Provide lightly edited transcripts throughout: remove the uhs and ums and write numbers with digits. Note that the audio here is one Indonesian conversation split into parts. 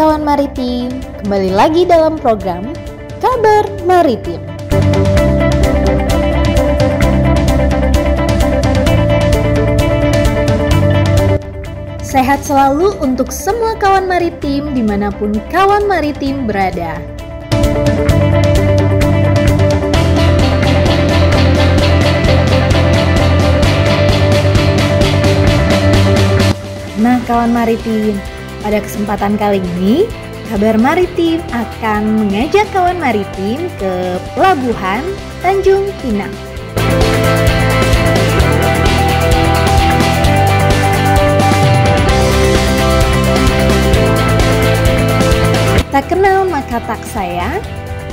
kawan maritim, kembali lagi dalam program Kabar Maritim. Sehat selalu untuk semua kawan maritim dimanapun kawan maritim berada. Nah kawan maritim, pada kesempatan kali ini Kabar Maritim akan mengajak kawan maritim ke Pelabuhan Tanjung Pinang. Tak kenal maka tak sayang.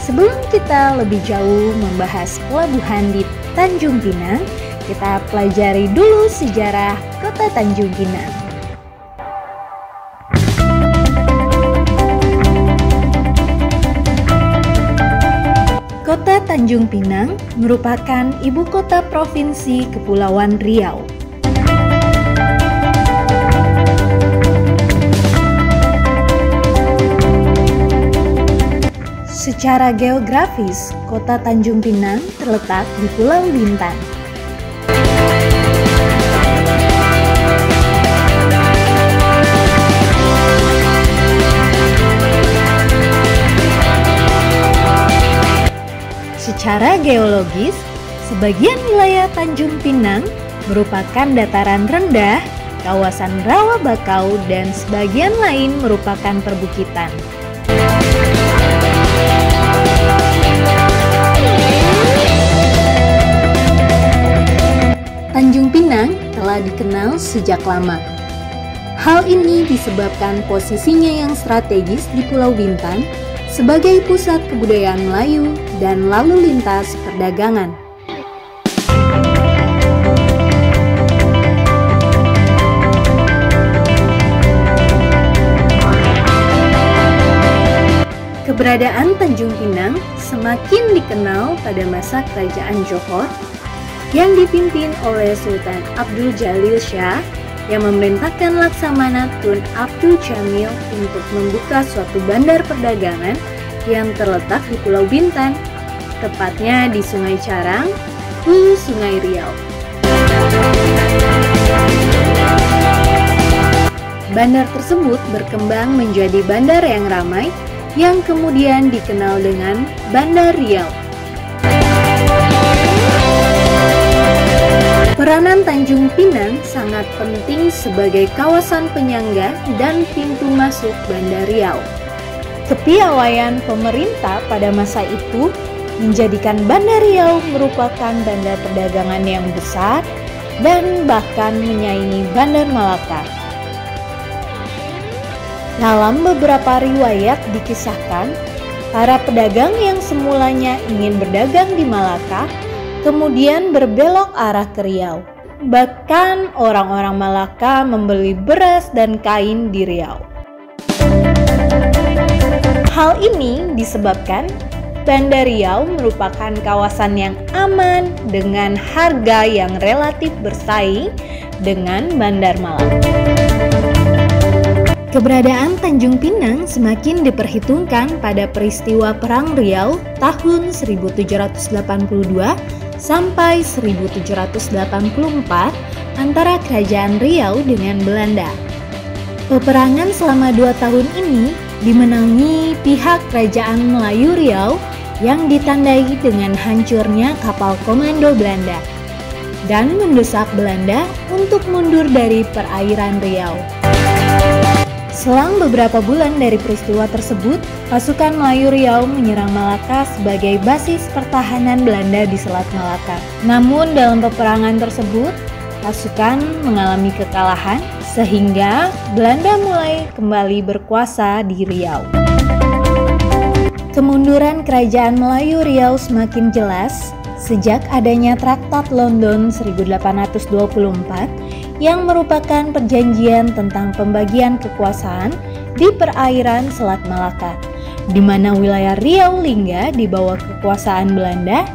Sebelum kita lebih jauh membahas pelabuhan di Tanjung Pinang, kita pelajari dulu sejarah kota Tanjung Pinang. Kota Tanjung Pinang merupakan ibu kota provinsi Kepulauan Riau. Secara geografis, kota Tanjung Pinang terletak di Pulau Bintan. Secara geologis, sebagian wilayah Tanjung Pinang merupakan dataran rendah, kawasan rawa bakau, dan sebagian lain merupakan perbukitan. Tanjung Pinang telah dikenal sejak lama. Hal ini disebabkan posisinya yang strategis di Pulau Bintan sebagai pusat kebudayaan Melayu dan lalu lintas perdagangan. Keberadaan Tanjung Pinang semakin dikenal pada masa Kerajaan Johor yang dipimpin oleh Sultan Abdul Jalil Shah yang memerintahkan Laksamana Tun Abdul Jamil untuk membuka suatu bandar perdagangan yang terletak di Pulau Bintan, tepatnya di Sungai Carang, hulu Sungai Riau. Bandar tersebut berkembang menjadi bandar yang ramai yang kemudian dikenal dengan Bandar Riau. Peranan Tanjung Pinang sangat penting sebagai kawasan penyangga dan pintu masuk Bandar Riau. Kepiawaian pemerintah pada masa itu menjadikan Bandar Riau merupakan bandar perdagangan yang besar dan bahkan menyaingi Bandar Malaka. Dalam beberapa riwayat dikisahkan, para pedagang yang semulanya ingin berdagang di Malaka kemudian berbelok arah ke Riau. Bahkan orang-orang Malaka membeli beras dan kain di Riau. Hal ini disebabkan Bandar Riau merupakan kawasan yang aman dengan harga yang relatif bersaing dengan Bandar Malaka. Keberadaan Tanjung Pinang semakin diperhitungkan pada peristiwa Perang Riau tahun 1782 sampai 1784 antara Kerajaan Riau dengan Belanda. Peperangan selama 2 tahun ini dimenangi pihak Kerajaan Melayu Riau yang ditandai dengan hancurnya kapal komando Belanda dan mendesak Belanda untuk mundur dari perairan Riau. Selang beberapa bulan dari peristiwa tersebut, pasukan Melayu Riau menyerang Malaka sebagai basis pertahanan Belanda di Selat Malaka. Namun dalam peperangan tersebut, pasukan mengalami kekalahan sehingga Belanda mulai kembali berkuasa di Riau. Kemunduran Kerajaan Melayu Riau semakin jelas sejak adanya Traktat London 1824 yang merupakan perjanjian tentang pembagian kekuasaan di perairan Selat Malaka, di mana wilayah Riau Lingga di bawah kekuasaan Belanda,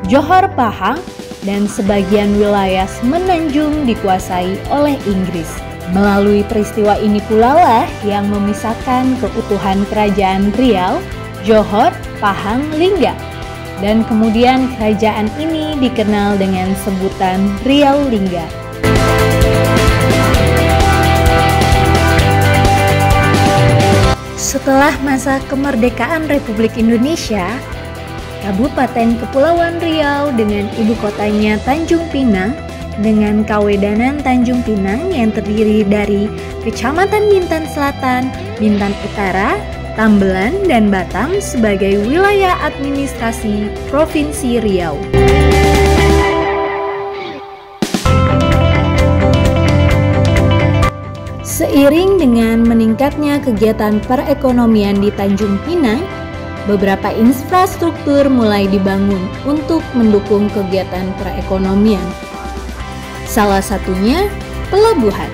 Johor Pahang, dan sebagian wilayah Semenanjung dikuasai oleh Inggris. Melalui peristiwa ini pula lah yang memisahkan keutuhan Kerajaan Riau, Johor, Pahang, Lingga. Dan kemudian kerajaan ini dikenal dengan sebutan Riau Lingga. Setelah masa kemerdekaan Republik Indonesia, Kabupaten Kepulauan Riau dengan ibu kotanya Tanjung Pinang dengan Kawedanan Tanjung Pinang yang terdiri dari Kecamatan Bintan Selatan, Bintan Utara, Tambelan, dan Batam sebagai wilayah administrasi Provinsi Riau. Seiring dengan meningkatnya kegiatan perekonomian di Tanjung Pinang, beberapa infrastruktur mulai dibangun untuk mendukung kegiatan perekonomian. Salah satunya pelabuhan.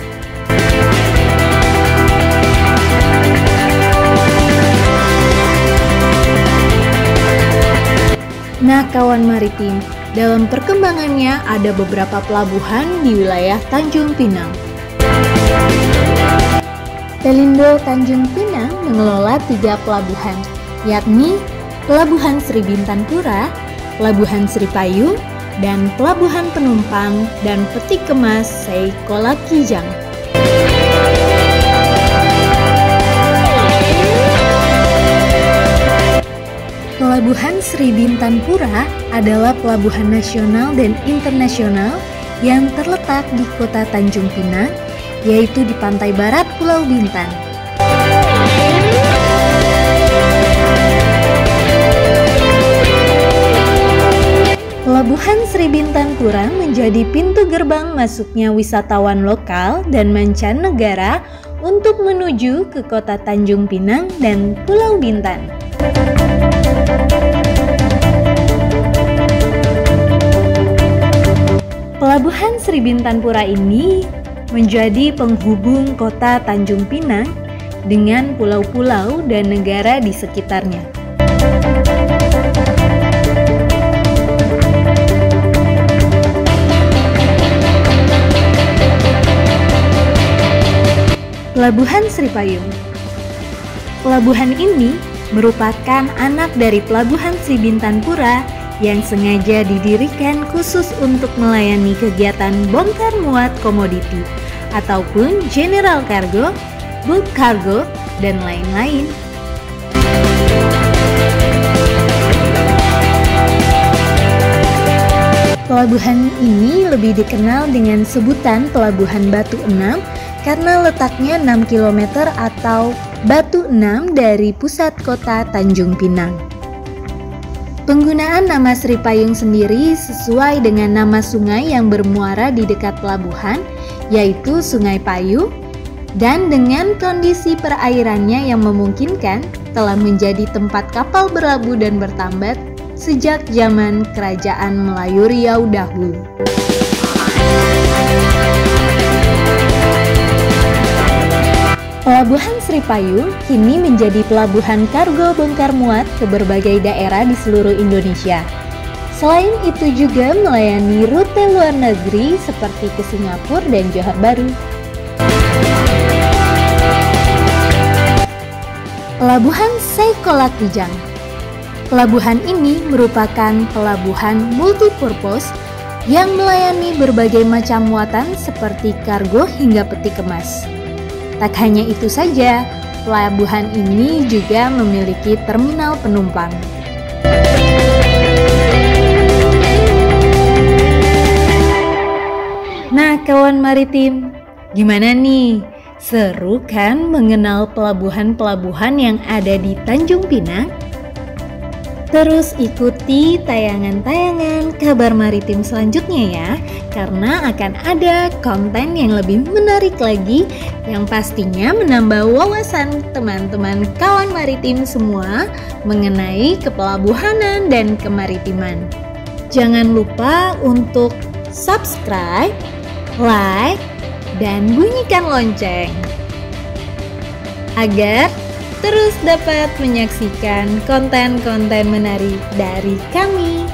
Nah, kawan maritim, dalam perkembangannya ada beberapa pelabuhan di wilayah Tanjung Pinang. Pelindo Tanjung Pinang mengelola 3 pelabuhan, yakni Pelabuhan Sri Bintan Pura, Pelabuhan Sri Payung, dan Pelabuhan Penumpang dan Peti Kemas Seikolakijang. Pelabuhan Sri Bintan Pura adalah pelabuhan nasional dan internasional yang terletak di kota Tanjung Pinang, yaitu di pantai barat Pulau Bintan. Pelabuhan Sri Bintan Pura menjadi pintu gerbang masuknya wisatawan lokal dan mancanegara untuk menuju ke kota Tanjung Pinang dan Pulau Bintan. Pelabuhan Sri Bintan Pura ini menjadi penghubung kota Tanjung Pinang dengan pulau-pulau dan negara di sekitarnya. Pelabuhan Sri Payung. Pelabuhan ini merupakan anak dari Pelabuhan Sri Bintan Pura yang sengaja didirikan khusus untuk melayani kegiatan bongkar muat komoditi ataupun general cargo, bulk cargo, dan lain-lain. Pelabuhan ini lebih dikenal dengan sebutan Pelabuhan Batu Enam karena letaknya 6 km atau Batu Enam dari pusat kota Tanjung Pinang. Penggunaan nama Sri Payung sendiri sesuai dengan nama sungai yang bermuara di dekat pelabuhan, yaitu Sungai Payung, dan dengan kondisi perairannya yang memungkinkan telah menjadi tempat kapal berlabuh dan bertambat sejak zaman Kerajaan Melayu Riau dahulu. Pelabuhan Sri Payung kini menjadi pelabuhan kargo bongkar muat ke berbagai daerah di seluruh Indonesia. Selain itu juga melayani rute luar negeri seperti ke Singapura dan Johor Baru. Pelabuhan Seikolakijang. Pelabuhan ini merupakan pelabuhan multipurpose yang melayani berbagai macam muatan seperti kargo hingga peti kemas. Tak hanya itu saja, pelabuhan ini juga memiliki terminal penumpang. Nah, kawan maritim, gimana nih? Seru kan mengenal pelabuhan-pelabuhan yang ada di Tanjung Pinang? Terus ikuti tayangan-tayangan kabar maritim selanjutnya ya, karena akan ada konten yang lebih menarik lagi yang pastinya menambah wawasan teman-teman kawan maritim semua mengenai kepelabuhanan dan kemaritiman. Jangan lupa untuk subscribe, like, dan bunyikan lonceng agar terus dapat menyaksikan konten-konten menarik dari kami.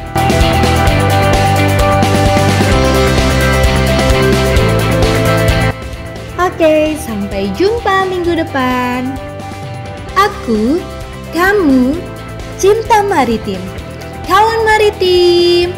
Oke, sampai jumpa minggu depan. Aku, kamu, cinta maritim. Kawan maritim.